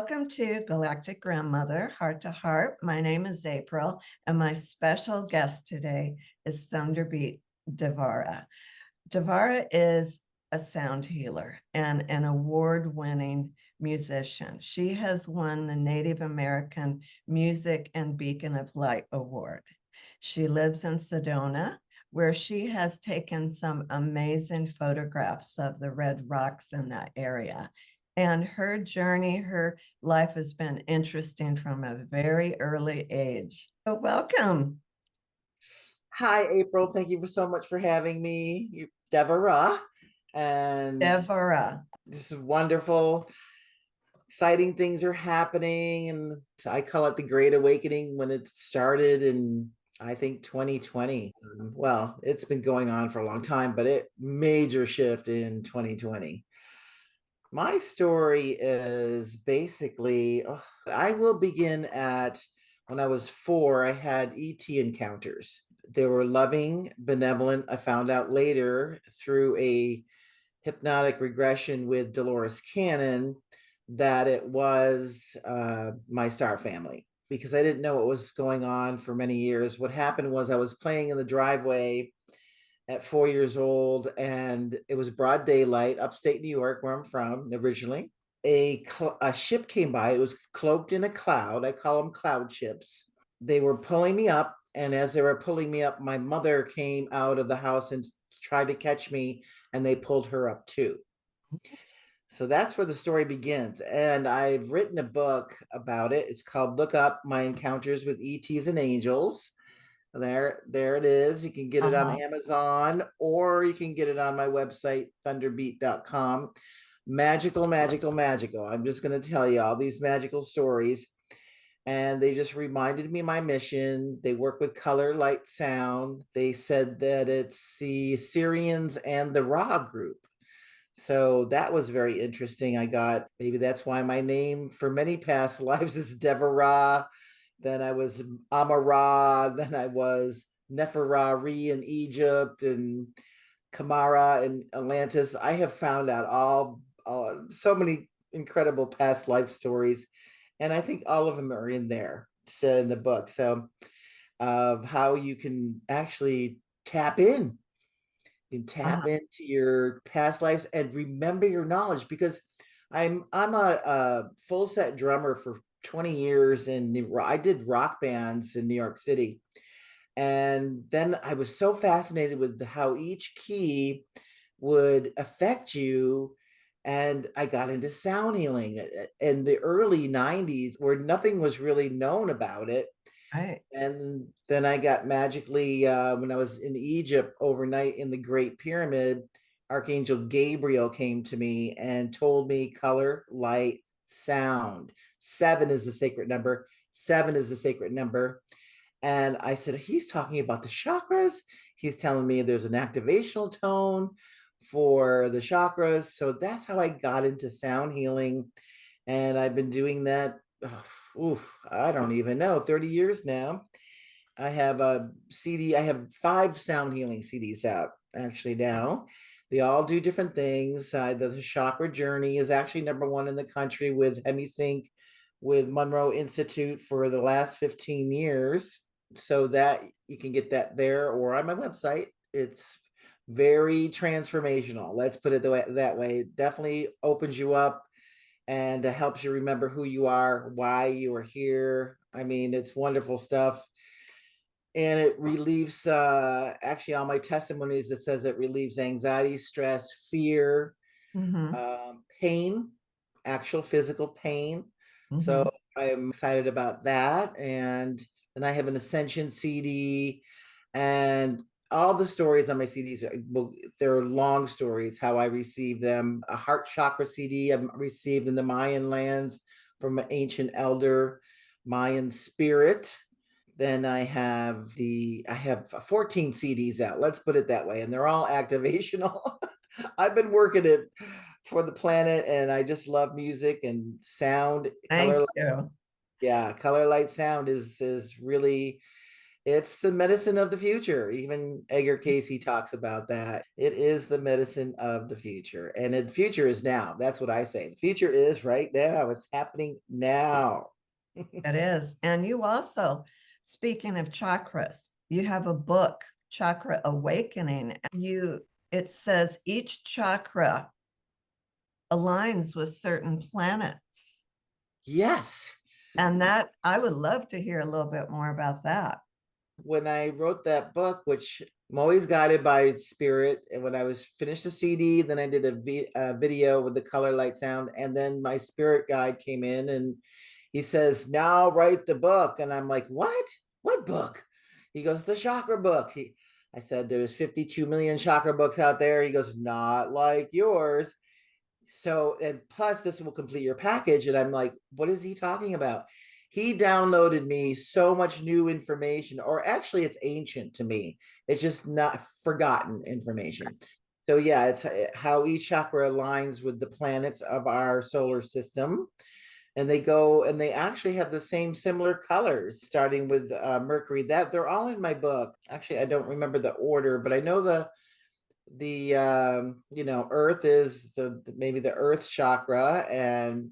Welcome to Galactic Grandmother, Heart to Heart. My name is April, and my special guest today is Thunderbeat Devara. Devara is a sound healer and an award-winning musician. She has won the Native American Music and Beacon of Light Award. She lives in Sedona, where she has taken some amazing photographs of the red rocks in that area. And her journey, her life has been interesting from a very early age. So welcome. Hi, April. Thank you so much for having me, Devara. And Devara. this is wonderful. Exciting things are happening. And I call it the Great Awakening when it started in, I think, 2020. Well, it's been going on for a long time, but it major shift in 2020. My story is basically, I will begin at when I was 4, I had ET encounters. They were loving, benevolent. I found out later through a hypnotic regression with Dolores Cannon that it was my star family because I didn't know what was going on for many years. What happened was I was playing in the driveway at 4 years old, and it was broad daylight, upstate New York, where I'm from originally. A ship came by. It was cloaked in a cloud. I call them cloud ships. They were pulling me up, and as they were pulling me up, my mother came out of the house and tried to catch me, and they pulled her up too. So that's where the story begins. And I've written a book about it. It's called Look Up My Encounters with ETs and Angels. There it is. You can get it on Uh-huh. Amazon or you can get it on my website, thunderbeat.com. Magical, magical, magical. I'm just going to tell you all these magical stories. And they just reminded me of my mission. They work with color, light, sound. They said that it's the Syrians and the Ra group. So that was very interesting. I got maybe that's why my name for many past lives is Devara. Then I was Amara. Then I was Neferari in Egypt and Kamara in Atlantis. I have found out all so many incredible past life stories, and I think all of them are in there, said in the book. So of how you can actually tap in and Uh-huh. tap into your past lives and remember your knowledge because I'm a full set drummer for 20 years and I did rock bands in New York City. And then I was so fascinated with how each key would affect you. And I got into sound healing in the early 90s where nothing was really known about it. Right. And then I got magically, when I was in Egypt overnight in the Great Pyramid, Archangel Gabriel came to me and told me color, light, sound. 7 is the sacred number. 7 is the sacred number. And I said, he's talking about the chakras. He's telling me there's an activational tone for the chakras. So that's how I got into sound healing. And I've been doing that, I don't even know, 30 years now. I have a CD, I have 5 sound healing CDs out actually now. They all do different things. The Chakra Journey is actually #1 in the country with HemiSync, with Monroe Institute for the last 15 years. So that you can get that there or on my website. It's very transformational. Let's put it that way. It definitely opens you up and it helps you remember who you are, why you are here. I mean, it's wonderful stuff. And it relieves, actually, all my testimonies, it says it relieves anxiety, stress, fear, Mm-hmm. pain, actual physical pain. Mm-hmm. So I'm excited about that. And then I have an Ascension CD and all the stories on my CDs, they're long stories, how I received them. A heart chakra CD I received in the Mayan lands from an ancient elder, Mayan spirit. Then I have 14 CDs out. Let's put it that way. And they're all activational. I've been working it for the planet and I just love music and sound, Thank color. you. Yeah, color, light, sound is really It's the medicine of the future. Even Edgar Casey talks about that. It is the medicine of the future. And the future is now. That's what I say. The future is right now. It's happening now. It is. And you also, speaking of chakras, you have a book, Chakra Awakening. It says each chakra aligns with certain planets. Yes. And that I would love to hear a little bit more about that. When I wrote that book, which I'm always guided by spirit, and when I was finished the CD, then I did a video with the color, light, sound, and then my spirit guide came in and he says, "Now write the book," and I'm like, "What? What book?" He goes, "The chakra book." I said, "There's 52 million chakra books out there." He goes, "Not like yours." So, and plus this will complete your package. And I'm like, what is he talking about? He downloaded me so much new information, or actually it's ancient to me. It's just not forgotten information. So yeah, it's how each chakra aligns with the planets of our solar system. And they go and they actually have the same similar colors, starting with Mercury. That they're all in my book. Actually, I don't remember the order, but I know the earth is maybe the earth chakra, and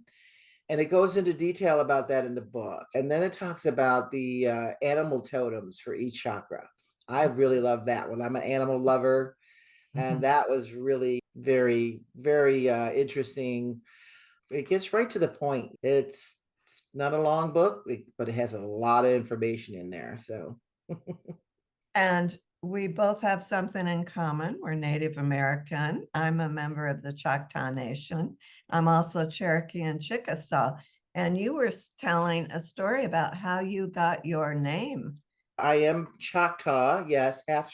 it goes into detail about that in the book, and then it talks about the animal totems for each chakra. I really love that one. I'm an animal lover, and Mhm. that was really very, very interesting. It gets right to the point. It's not a long book, but it has a lot of information in there, so And we both have something in common. We're Native American. I'm a member of the Choctaw Nation. I'm also Cherokee and Chickasaw. And you were telling a story about how you got your name. I am Choctaw, yes, half.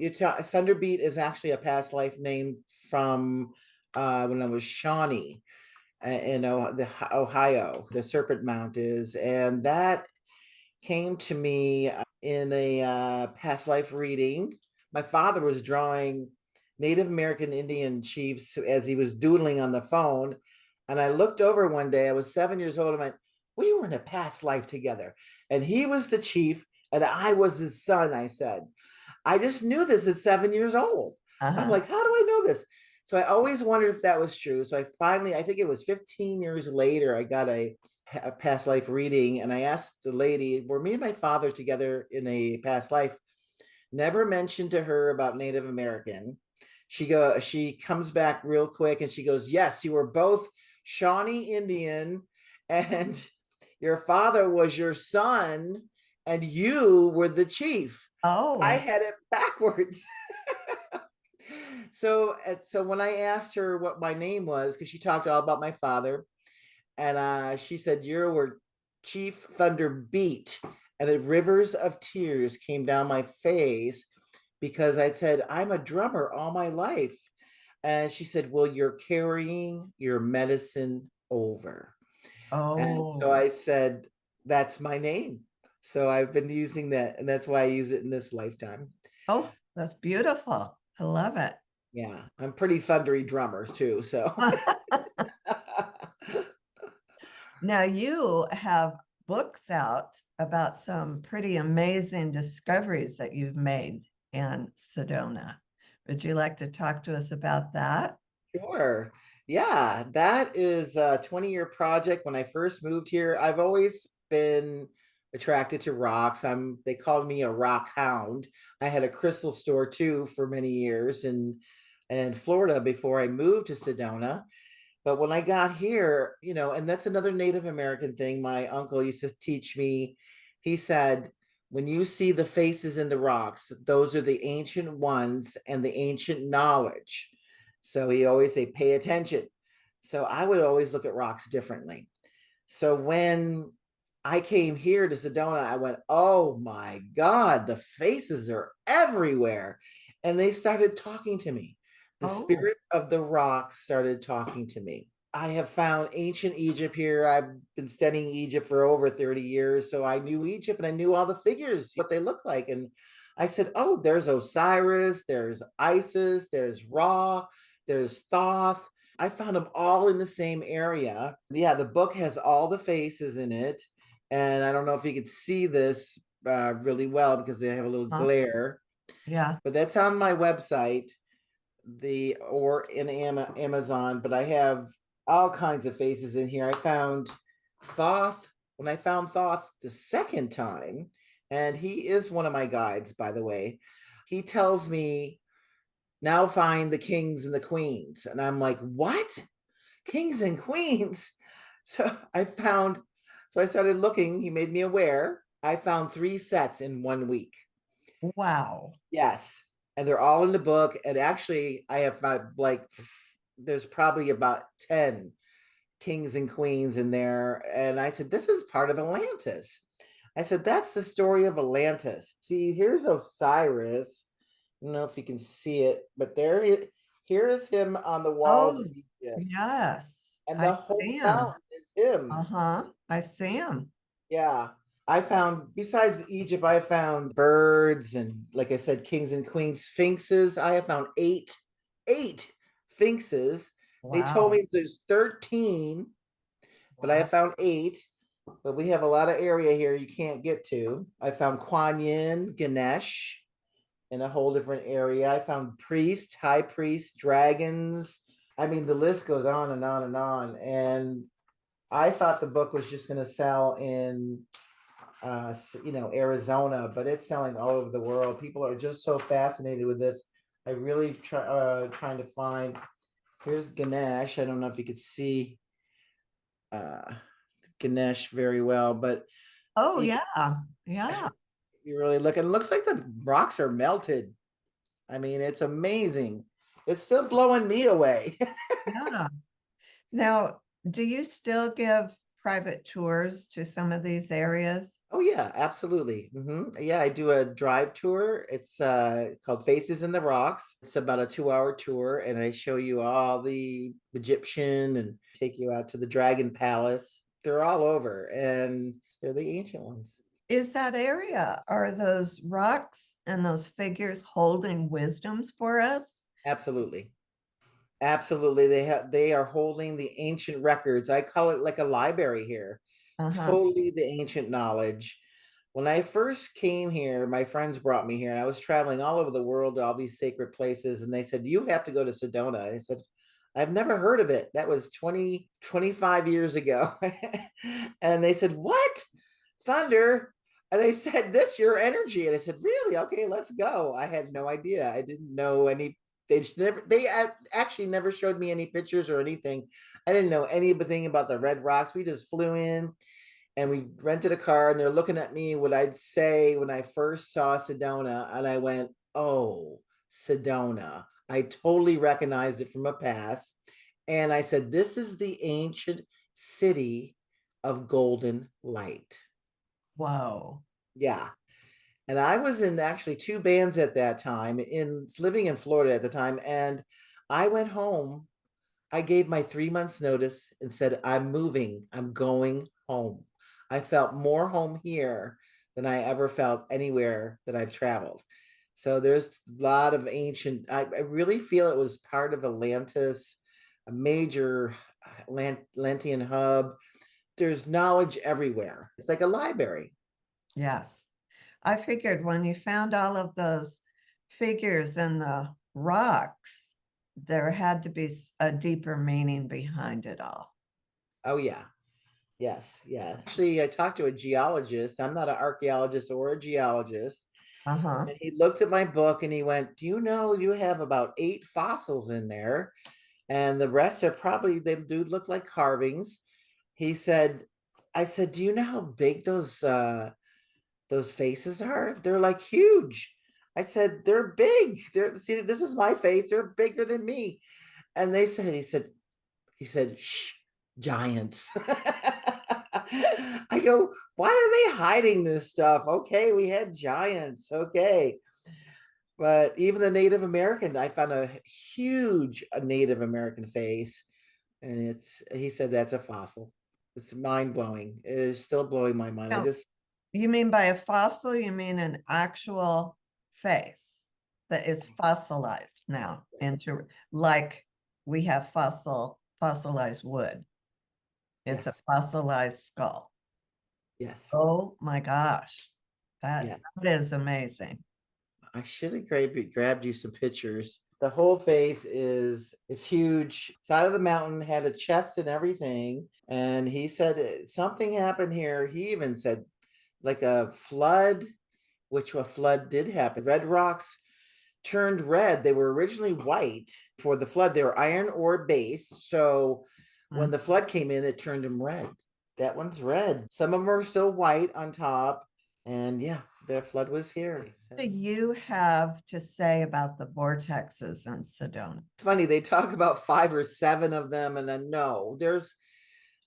Thunderbeat is actually a past life name from when I was Shawnee in Ohio. The Serpent Mount is, and that came to me in a past life reading. My father was drawing Native American Indian chiefs as he was doodling on the phone. And I looked over one day, I was 7 years old, and went, "We were in a past life together." And he was the chief, and I was his son, I said. I just knew this at 7 years old. I'm Uh-huh. like, how do I know this? So I always wondered if that was true. So I think it was 15 years later, I got a past life reading, and I asked the lady, were me and my father together in a past life? Never mentioned to her about Native American. She comes back real quick and she goes, "Yes, you were both Shawnee Indian, and your father was your son, and you were the chief." I Oh, had it backwards. So when I asked her what my name was, because she talked all about my father, and she said, "You were Chief Thunder Beat," and the rivers of tears came down my face because I said, "I'm a drummer all my life." And she said, "Well, you're carrying your medicine over." And so oh, I said, "That's my name." So I've been using that, and that's why I use it in this lifetime. oh, that's beautiful. I love it. Yeah, I'm pretty thundery drummers too. So Now you have books out about some pretty amazing discoveries that you've made in Sedona. Would you like to talk to us about that? sure. Yeah, that is a 20-year project. When I first moved here, I've always been attracted to rocks. They called me a rock hound. I had a crystal store too for many years in Florida before I moved to Sedona. But when I got here, and that's another Native American thing my uncle used to teach me. He said, when you see the faces in the rocks, those are the ancient ones and the ancient knowledge. So he always say, pay attention. So I would always look at rocks differently. So when I came here to Sedona, I went, oh my God, the faces are everywhere. And they started talking to me. The Oh, spirit of the rocks started talking to me. I have found ancient Egypt here. I've been studying Egypt for over 30 years. So I knew Egypt and I knew all the figures, what they look like. And I said, oh, there's Osiris, there's Isis, there's Ra, there's Thoth. I found them all in the same area. Yeah, the book has all the faces in it. And I don't know if you could see this, really well because they have a little Huh? glare. Yeah. But that's on my website, or in Amazon. But I have all kinds of faces in here. I found Thoth when I found Thoth the second time, and he is one of my guides, by the way. He tells me now find the kings and the queens, and I'm like, what? Kings and queens? So I started looking. He made me aware. I found 3 sets in 1 week. Wow. Yes. And they're all in the book. And actually, I have like, there's probably about 10 kings and queens in there. And I said, this is part of Atlantis. I said, that's the story of Atlantis. See, here's Osiris. I don't know if you can see it, but here is him on the walls of Oh, Egypt. yes. And I the whole see him. mountain is him. Uh-huh. I see him. Yeah. I found, besides Egypt, I found birds and, like I said, kings and queens, sphinxes. I have found eight sphinxes. They told Wow. me there's 13, but I Wow. have found eight. But we have a lot of area here you can't get to. I found Kuan Yin, Ganesh in a whole different area. I found priests, high priests, dragons. I mean, the list goes on and on and on. And I thought the book was just going to sell in Arizona, but it's selling all over the world. People are just so fascinated with this. I really trying to find. Here's Ganesh. I don't know if you could see uh, Ganesh very well, but Oh, you, yeah. Yeah. you really look, and it looks like the rocks are melted. I mean, it's amazing. It's still blowing me away. Yeah. Now, do you still give private tours to some of these areas? Oh yeah, absolutely. Yeah, I do a drive tour. It's called Faces in the Rocks. It's about a 2-hour tour, and I show you all the Egyptian and take you out to the Dragon Palace. They're all over, and they're the ancient ones. Is that area, are those rocks and those figures holding wisdoms for us? Absolutely. Absolutely. They are holding the ancient records. I call it like a library here. Uh-huh. Totally the ancient knowledge. When I first came here, my friends brought me here, and I was traveling all over the world to all these sacred places, and they said, you have to go to Sedona. And I said, I've never heard of it. That was 25 years ago. And they said, what? Thunder? And I said, this your energy. And I said, really? Okay, let's go. I had no idea. I didn't know any. They actually never showed me any pictures or anything. I didn't know anything about the Red Rocks. We just flew in and we rented a car, and they're looking at me what I'd say when I first saw Sedona, and I went, oh, Sedona. I totally recognized it from a past. And I said, this is the ancient city of golden light. Whoa. Yeah. And I was in actually 2 bands at that time, living in Florida at the time. And I went home. I gave my 3 months notice and said, I'm moving. I'm going home. I felt more home here than I ever felt anywhere that I've traveled. So there's a lot of ancient, I really feel it was part of Atlantis, a major Atlantean hub. There's knowledge everywhere. It's like a library. Yes. I figured when you found all of those figures in the rocks, there had to be a deeper meaning behind it all. Oh, yeah. Yes. Yeah. Actually, I talked to a geologist. I'm not an archaeologist or a geologist. Uh-huh. And he looked at my book and he went, do you know you have about 8 fossils in there? And the rest are probably, they do look like carvings. He said, I said, do you know how big those faces are? They're like huge. I said, they're big. See, this is my face. They're bigger than me. And he said, shh, giants. I go, why are they hiding this stuff? Okay, we had giants. Okay. But even the Native American, I found a huge Native American face. And he said that's a fossil. It's mind blowing. It is still blowing my mind. I Now, just, you mean by a fossil, you mean an actual face that is fossilized now yes, into, like we have fossilized wood. It's a yes, fossilized skull. yes. Oh my gosh. That, Yeah. that is amazing. I should have grabbed you some pictures. The whole face it's huge. Side of the mountain had a chest and everything. And he said something happened here. He even said like a flood, which a flood did happen. Red rocks turned red. They were originally white for the flood. They were iron ore based. So when Mm. the flood came in, it turned them red. That one's red. Some of them are still white on top. And yeah, the flood was here. What do you have to say about the vortexes in Sedona? It's funny, they talk about 5 or 7 of them, and then no,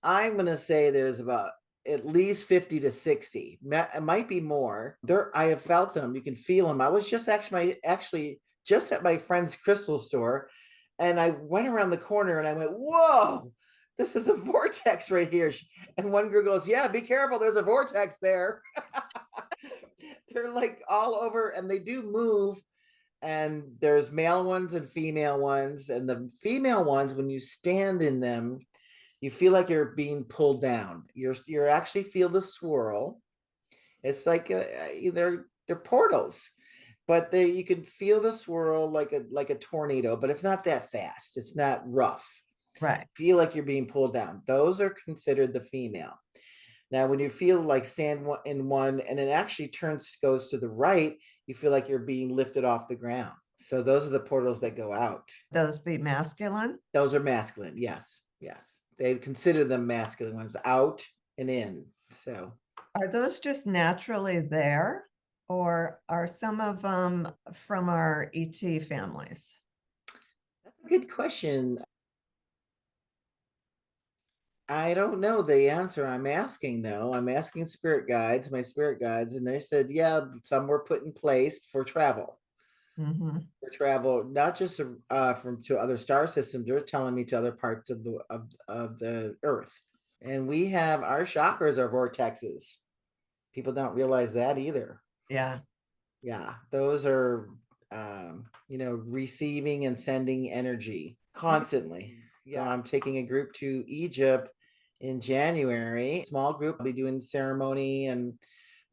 I'm gonna say there's about at least 50 to 60. It might be more. I have felt them. You can feel them. I was just actually just at my friend's crystal store, and I went around the corner and I went, "Whoa, this is a vortex right here." And one girl goes, "Yeah, be careful. There's a vortex there." They're like all over, and they do move. And there's male ones and female ones. And the female ones, when you stand in them, you feel like you're being pulled down. You're actually feel the swirl. It's like they're portals, but you can feel the swirl like a tornado, but it's not that fast. It's not rough. Right. Feel like you're being pulled down. Those are considered the female. Now, when you feel like stand in one and it actually goes to the right, you feel like you're being lifted off the ground. So those are the portals that go out. Those be masculine? Those are masculine. Yes. Yes. They consider them masculine ones, out and in. So Are those just naturally there, or are some of them from our ET families? that's a good question. I don't know the answer I'm asking though. I'm asking my spirit guides, and they said, yeah, some were put in place for travel. Mm-hmm. For travel, not just from to other star systems. They're telling me to other parts of the Earth, and we have our chakras are vortexes. People don't realize that either. Yeah. Yeah, those are receiving and sending energy constantly. Yeah, I'm taking a group to Egypt in January. Small group. I'll be doing ceremony and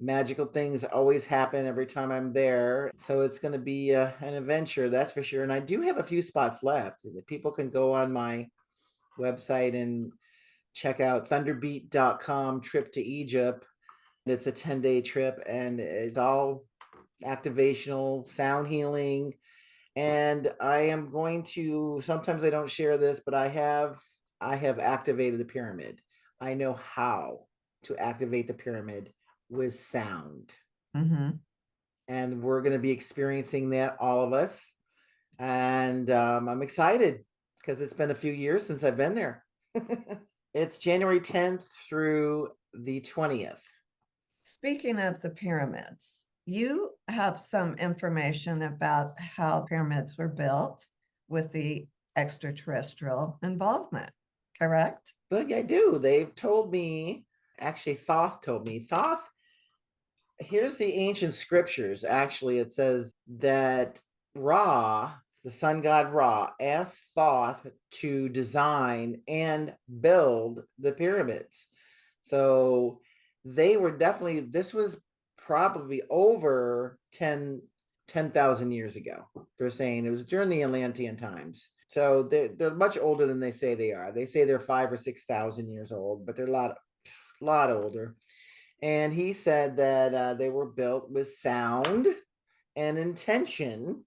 magical things always happen every time I'm there. So it's going to be an adventure, that's for sure. And I do have a few spots left. People can go on my website and check out thunderbeat.com trip to Egypt. It's a 10-day trip, and it's all activational, sound healing. And I am going to, sometimes I don't share this, but I have activated the pyramid. I know how to activate the pyramid with sound. Mm-hmm. And we're going to be experiencing that, all of us. And I'm excited because it's been a few years since I've been there. It's January 10th through the 20th. Speaking of the pyramids, you have some information about how pyramids were built with the extraterrestrial involvement, correct? But I do. They've told me, actually, Thoth told me. Thoth, here's the ancient scriptures. Actually, it says that Ra, the sun god Ra, asked Thoth to design and build the pyramids. So they were definitely, this was probably over 10,000 years ago. They're saying it was during the Atlantean times. So they're much older than they say they are. They say they're 5 or 6,000 years old, but they're a lot older. And he said that they were built with sound and intention,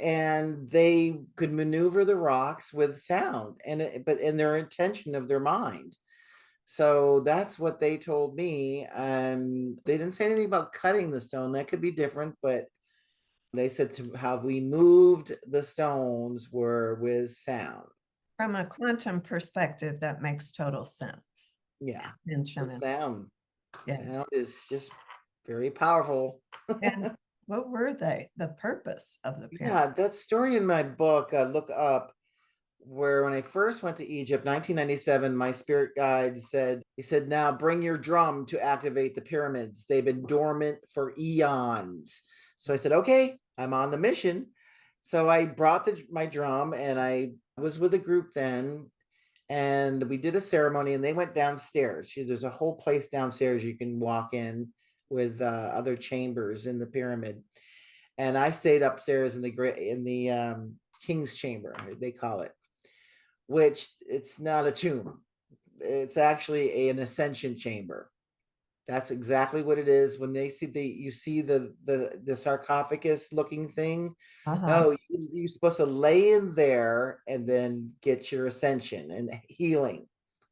and they could maneuver the rocks with sound but in their intention of their mind. So that's what they told me. They didn't say anything about cutting the stone. That could be different, but they said to how we moved the stones were with sound. From a quantum perspective, that makes total sense. Yeah, Intention with and sound. yeah. Sound is just very powerful. And what were they? The purpose of the pyramid? Yeah, that story in my book, Look Up, where when I first went to Egypt, 1997, my spirit guide said, he said, now bring your drum to activate the pyramids. They've been dormant for eons. So I said, okay, I'm on the mission. So I brought my drum, and I was with a group then, and we did a ceremony, and they went downstairs. There's a whole place downstairs you can walk in with other chambers in the pyramid. And I stayed upstairs in the king's chamber, they call it, which it's not a tomb. It's actually an ascension chamber. That's exactly what it is. When they see you see the sarcophagus looking thing. Uh-huh. No, you're supposed to lay in there and then get your ascension and healing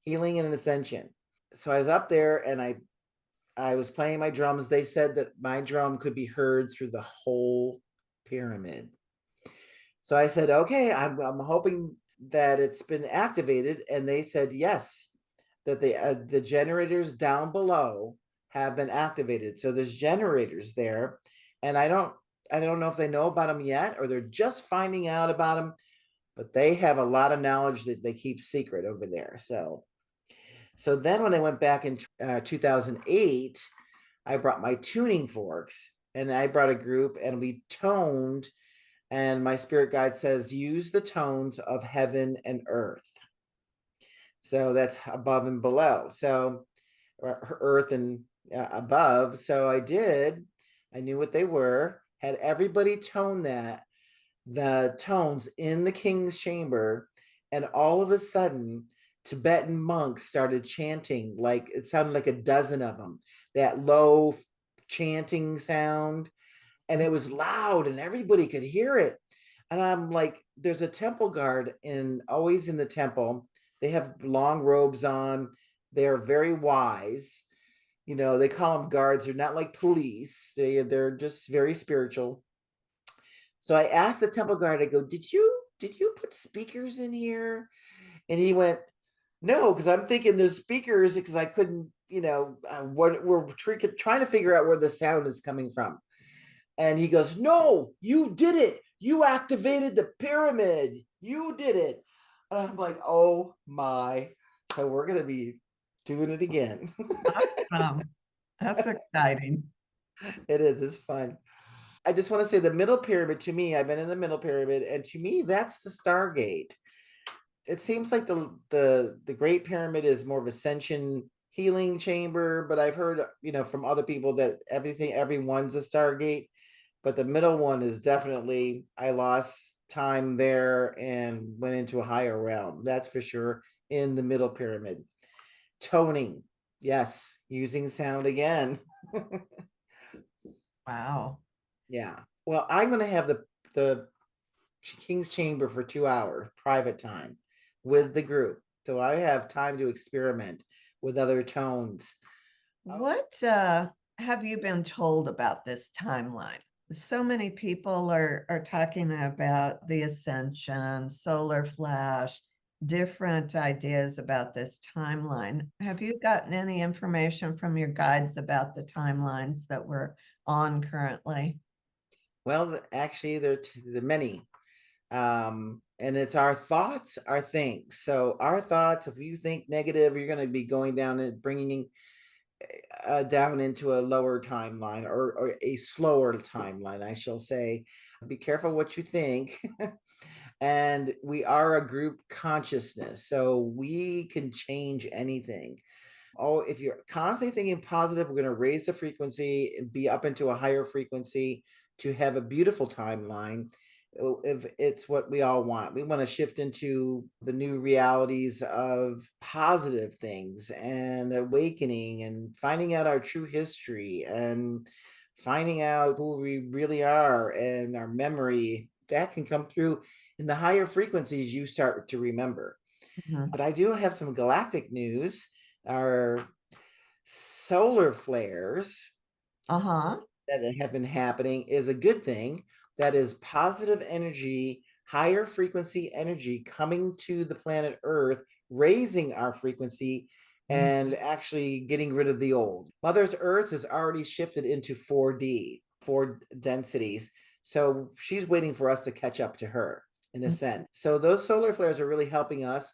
and an ascension. So I was up there and I was playing my drums. They said that my drum could be heard through the whole pyramid. So I said, okay, I'm hoping that it's been activated. And they said, yes, that the generators down below have been activated. So there's generators there. And I don't know if they know about them yet, or they're just finding out about them, but they have a lot of knowledge that they keep secret over there. So then when I went back in 2008, I brought my tuning forks and I brought a group and we toned, and my spirit guide says use the tones of heaven and earth. So that's above and below. So earth and above. So I did. I knew what they were. Had everybody tone the tones in the king's chamber, and all of a sudden, Tibetan monks started chanting, like it sounded like a dozen of them. That low chanting sound, and it was loud, and everybody could hear it. And I'm like, there's a temple guard always in the temple. They have long robes on. They're very wise. They call them guards. They're not like police. They're just very spiritual. So I asked the temple guard, I go, did you put speakers in here? And he went, no, because I'm thinking there's speakers because I couldn't, what we're trying to figure out where the sound is coming from. And he goes, no, you did it. You activated the pyramid. You did it. And I'm like, oh my. So we're going to be doing it again. That's exciting. It is. It's fun. I just want to say the middle pyramid, to me, I've been in the middle pyramid, and to me, that's the Stargate. It seems like the Great Pyramid is more of ascension healing chamber, but I've heard, from other people that everyone's a Stargate. But the middle one is definitely, I lost time there and went into a higher realm. That's for sure in the middle pyramid. Toning. Yes, using sound again. Wow. Yeah. Well, I'm going to have the King's Chamber for 2 hours, private time with the group. So I have time to experiment with other tones. What have you been told about this timeline? So many people are talking about the ascension, solar flash, different ideas about this timeline. Have you gotten any information from your guides about the timelines that we're on currently? Well, actually, there are many. And it's our thoughts, our things. So our thoughts, if you think negative, you're going to be going down and bringing down into a lower timeline, or a slower timeline, I shall say. Be careful what you think. And we are a group consciousness, so we can change anything. Oh, if you're constantly thinking positive, we're going to raise the frequency and be up into a higher frequency to have a beautiful timeline. If it's what we all want, we want to shift into the new realities of positive things and awakening and finding out our true history and finding out who we really are, and our memory that can come through in the higher frequencies you start to remember. Mhm. But I do have some galactic news. Our solar flares Uh-huh. that have been happening is a good thing. That is positive energy, higher frequency energy coming to the planet Earth, raising our frequency Mhm. and actually getting rid of the old. Mother's Earth has already shifted into 4D, four densities. So she's waiting for us to catch up to her in a sense. So those solar flares are really helping us.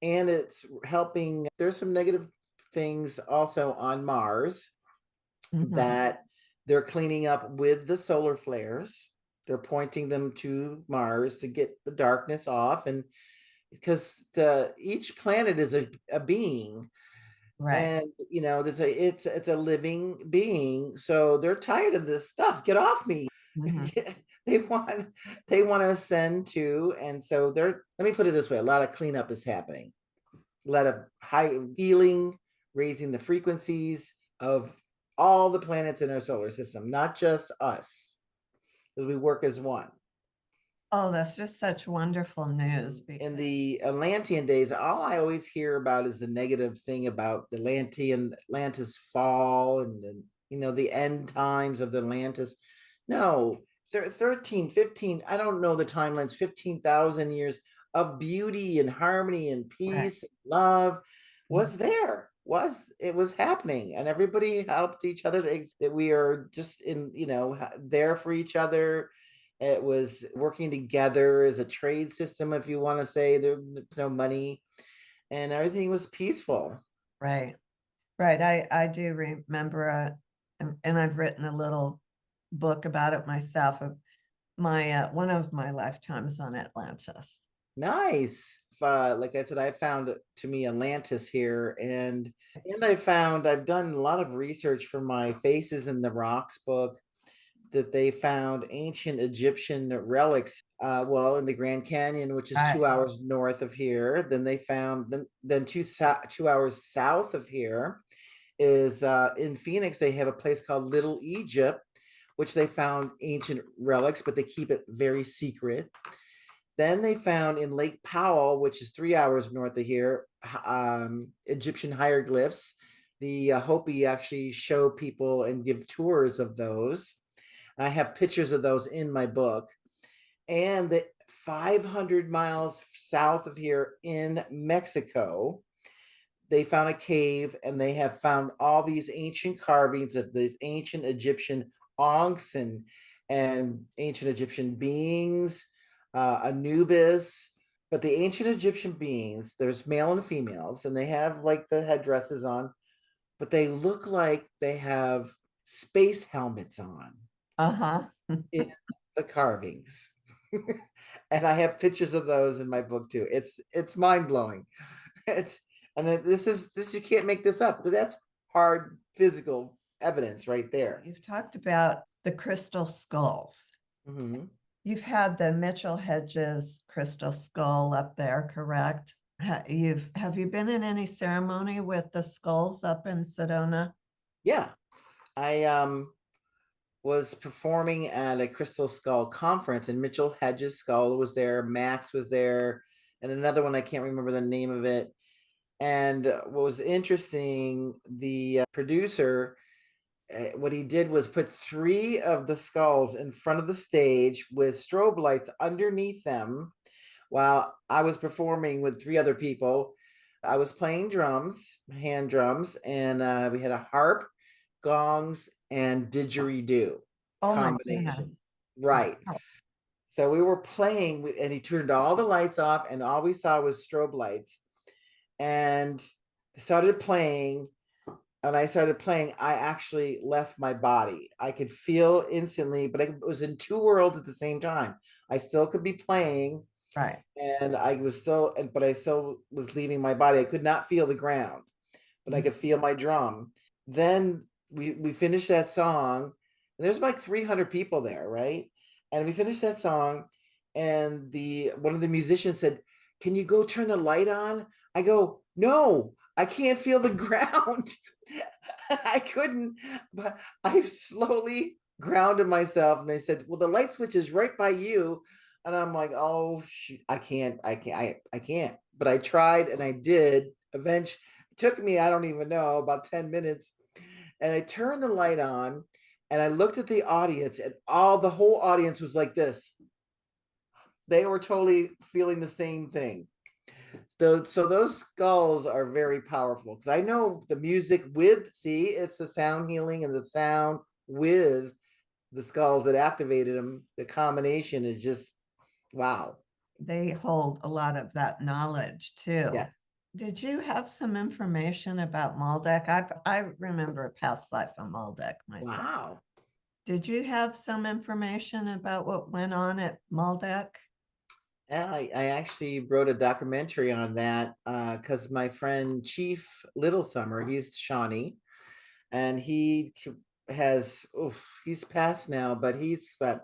And it's helping. There's some negative things also on Mars Mhm. that they're cleaning up with the solar flares. They're pointing them to Mars to get the darkness off. And because each planet is a being, Right. And it's a living being, so they're tired of this stuff. Get off me. Mhm. they want they want to ascend too, and so they're, let me put it this way, a lot of cleanup is happening, a lot of high healing, raising the frequencies of all the planets in our solar system, not just us, because we work as one. Oh, that's just such wonderful news In because the Atlantean days, all I always hear about is the negative thing about the Atlantis fall, and then, the end times of the Atlantis. No, 13, 15, I don't know the timelines, 15,000 years of beauty and harmony and right. peace and love Mhm. was there. It was happening, and everybody helped each other, that we are just there for each other. It was working together as a trade system, if you want to say. There's no money, and everything was peaceful. Right. Right. I do remember, and I've written a little book about it myself of my, one of my lifetimes on Atlantis. Nice. Like I said, I found, to me, Atlantis here, and I've done a lot of research for my Faces in the Rocks book, that they found ancient Egyptian relics, well, in the Grand Canyon, which is Right. 2 hours north of here. Then they found, then 2 hours south of here is, in Phoenix. They have a place called Little Egypt, which they found ancient relics, but they keep it very secret. Then they found in Lake Powell, which is 3 hours north of here, Egyptian hieroglyphs. The Hopi actually show people and give tours of those. I have pictures of those in my book. And the 500 miles south of here in Mexico, they found a cave, and they have found all these ancient carvings of these ancient Egyptian onks and ancient Egyptian beings, Anubis. But the ancient Egyptian beings, there's male and females, and they have like the headdresses on, but they look like they have space helmets on Uh-huh. in the carvings. And I have pictures of those in my book too. It's mind blowing. It's this, you can't make this up. That's hard physical evidence right there. You've talked about the crystal skulls. Hmm. You've had the Mitchell Hedges crystal skull up there, correct? Have you been in any ceremony with the skulls up in Sedona? Yeah, I was performing at a Crystal Skull conference, and Mitchell Hedges' skull was there. Max was there, and another one, I can't remember the name of it. And what was interesting, the producer, what he did was put three of the skulls in front of the stage with strobe lights underneath them, while I was performing with three other people. I was playing drums, hand drums, and we had a harp, gongs, and didgeridoo Oh my combination. goodness. Right. Wow. So we were playing, and he turned all the lights off, and all we saw was strobe lights. And started playing, and I started playing, I actually left my body. I could feel instantly, but I was in two worlds at the same time. I still could be playing, Right. and I was still, but I still was leaving my body. I could not feel the ground, but I Mhm. could feel my drum. Then we finished that song, and there's like 300 people there, right? And we finished that song, and the one of the musicians said, "Can you go turn the light on?" I go, "No, I can't feel the ground." I couldn't, but I slowly grounded myself, and they said, "Well, the light switch is right by you." And I'm like, "Oh shoot, I can't." But I tried, and I did. Eventually, it took me, I don't even know, about 10 minutes. And I turned the light on, and I looked at the audience, and the whole audience was like this. They were totally feeling the same thing. So those skulls are very powerful, because I know the music with, see, it's the sound healing and the sound with the skulls that activated them. The combination is just wow. They hold a lot of that knowledge too. Yes. Did you have some information about Maldek? I remember a past life on Maldek myself. Wow. Did you have some information about what went on at Maldek? Yeah, I actually wrote a documentary on that because my friend Chief Little Summer, he's Shawnee, and has, oof, he's passed now, but he's got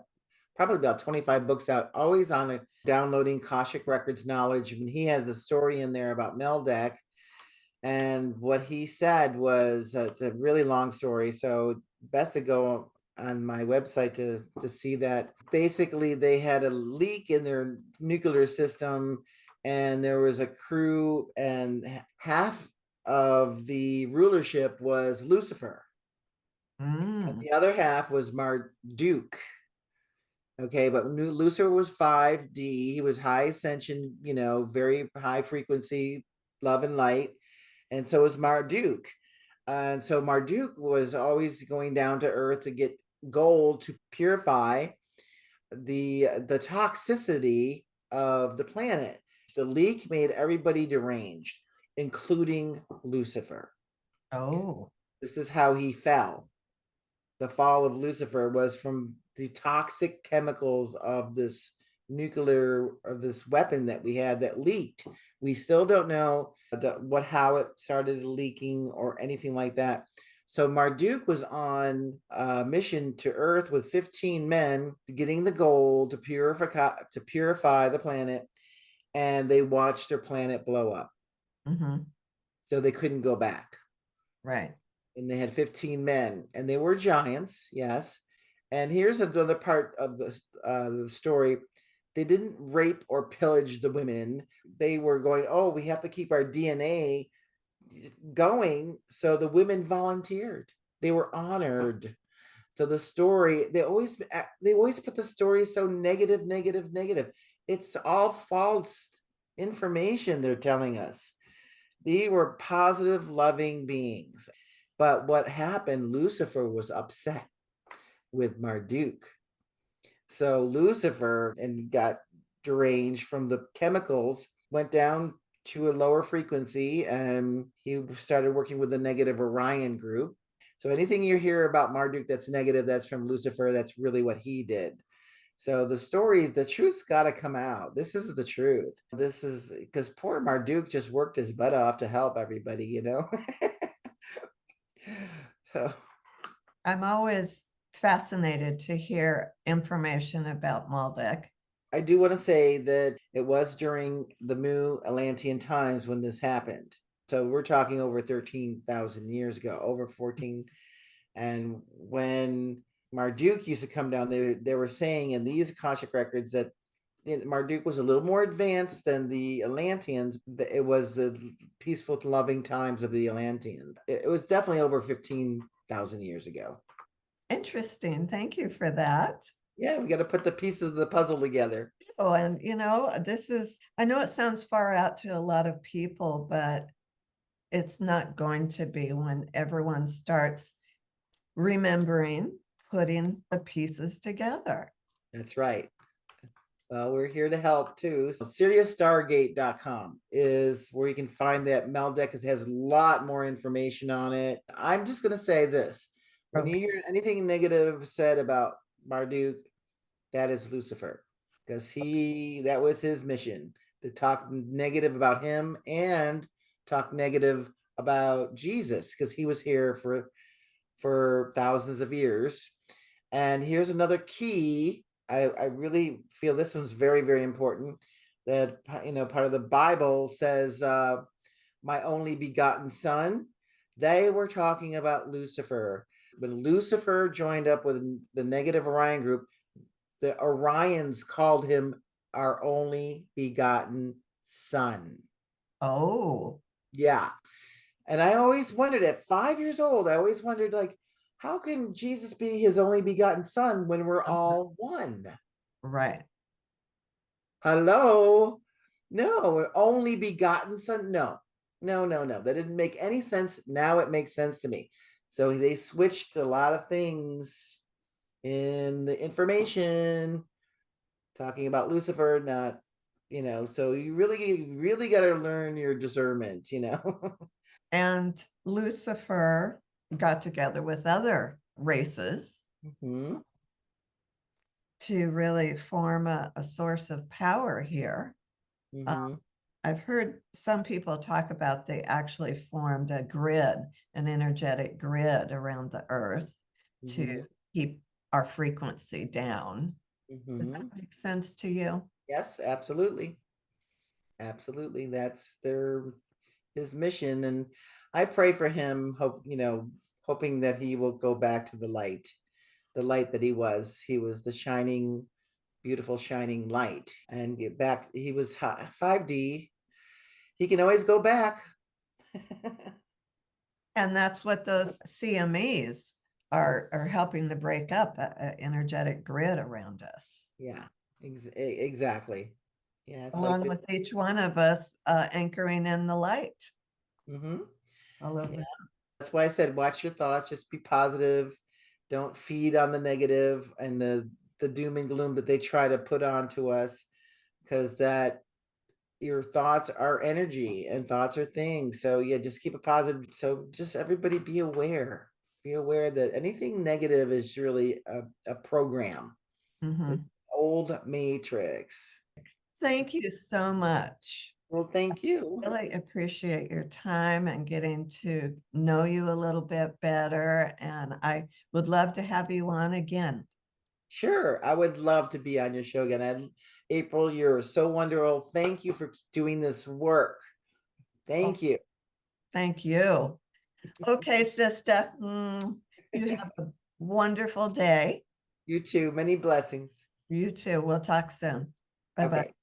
probably about 25 books out, always on it, downloading Kashik Records knowledge. And he has a story in there about Meldeck. And what he said was, it's a really long story, so best to go on my website to see that. Basically, they had a leak in their nuclear system, and there was a crew, and half of the rulership was Lucifer, and Mm. the other half was Marduk. Okay, but Lucifer was 5D. He was high ascension, very high frequency, love and light. And so was Marduk. And so Marduk was always going down to earth to get gold to purify the toxicity of the planet. The leak made everybody deranged, including Lucifer. Oh. This is how he fell. The fall of Lucifer was from the toxic chemicals of this weapon that we had that leaked. We still don't know how it started leaking or anything like that. So Marduk was on a mission to Earth with 15 men, getting the gold to purify the planet, and they watched their planet blow up. Hmm. So they couldn't go back. Right. And they had 15 men, and they were giants, yes. And here's another part of the story. They didn't rape or pillage the women. They were going, oh, we have to keep our DNA going. So the women volunteered. They were honored. So the story, they always put the story so negative, negative, negative. It's all false information they're telling us. They were positive, loving beings. But what happened, Lucifer was upset with Marduk. So Lucifer and got deranged from the chemicals, went down to a lower frequency, and he started working with the negative Orion group. So anything you hear about Marduk that's negative, that's from Lucifer. That's really what he did. So the truth's got to come out. This is the truth. This is because poor Marduk just worked his butt off to help everybody. So, I'm always fascinated to hear information about Malbec. I do want to say that it was during the Mu Atlantean times when this happened. So we're talking over 13,000 years ago, over 14. And when Marduk used to come down, they were saying in these Akashic records that Marduk was a little more advanced than the Atlanteans. It was the peaceful, loving times of the Atlanteans. It was definitely over 15,000 years ago. Interesting. Thank you for that. Yeah, we got to put the pieces of the puzzle together. Oh, and I know it sounds far out to a lot of people, but it's not going to be when everyone starts remembering putting the pieces together. That's right. Well, we're here to help too. So SiriusStargate.com is where you can find that. Meldeck has a lot more information on it. I'm just going to say this. When you Okay. hear anything negative said about Marduk, that is Lucifer, because that was his mission, to talk negative about him and talk negative about Jesus, because he was here for thousands of years. And here's another key. I really feel this one's very, very important. That part of the Bible says, "My only begotten Son." They were talking about Lucifer. When Lucifer joined up with the negative Orion group, the Orions called him our only begotten Son. Oh, Yeah, and I always wondered at 5 years old, I always wondered, like, how can Jesus be his only begotten son when we're all one? right. Hello? No, only begotten son? No, no, no, no. That didn't make any sense. Now it makes sense to me. So they switched a lot of things in the information, talking about Lucifer, not, so you really got to learn your discernment. And Lucifer got together with other races Hmm. to really form a source of power here. Mhm, I've heard some people talk about they actually formed a grid, an energetic grid around the earth to mhm, keep our frequency down. Does that mhm. make sense to you? Yes, absolutely. Absolutely. That's his mission. And I pray for him, hoping that he will go back to the light that he was. He was the shining, beautiful, shining light and get back. He was 5D. He can always go back. And that's what those CMEs are helping to break up a energetic grid around us, Yeah, exactly. Yeah, it's like along the, with each one of us anchoring in the light. mhm. I love Yeah. that. That's why I said watch your thoughts, just be positive. Don't feed on the negative and the doom and gloom that they try to put onto us, because that your thoughts are energy and thoughts are things. So yeah, just keep it positive. So just everybody be aware. Be aware that anything negative is really a program. It's Mhm. old matrix. Thank you so much. Well, thank you. Really appreciate your time and getting to know you a little bit better. And I would love to have you on again. Sure, I would love to be on your show again. April, you're so wonderful. Thank you for doing this work. Oh, Thank you. thank you. Okay, sister. You have a wonderful day. You too. Many blessings. You too. We'll talk soon. Bye bye. Okay.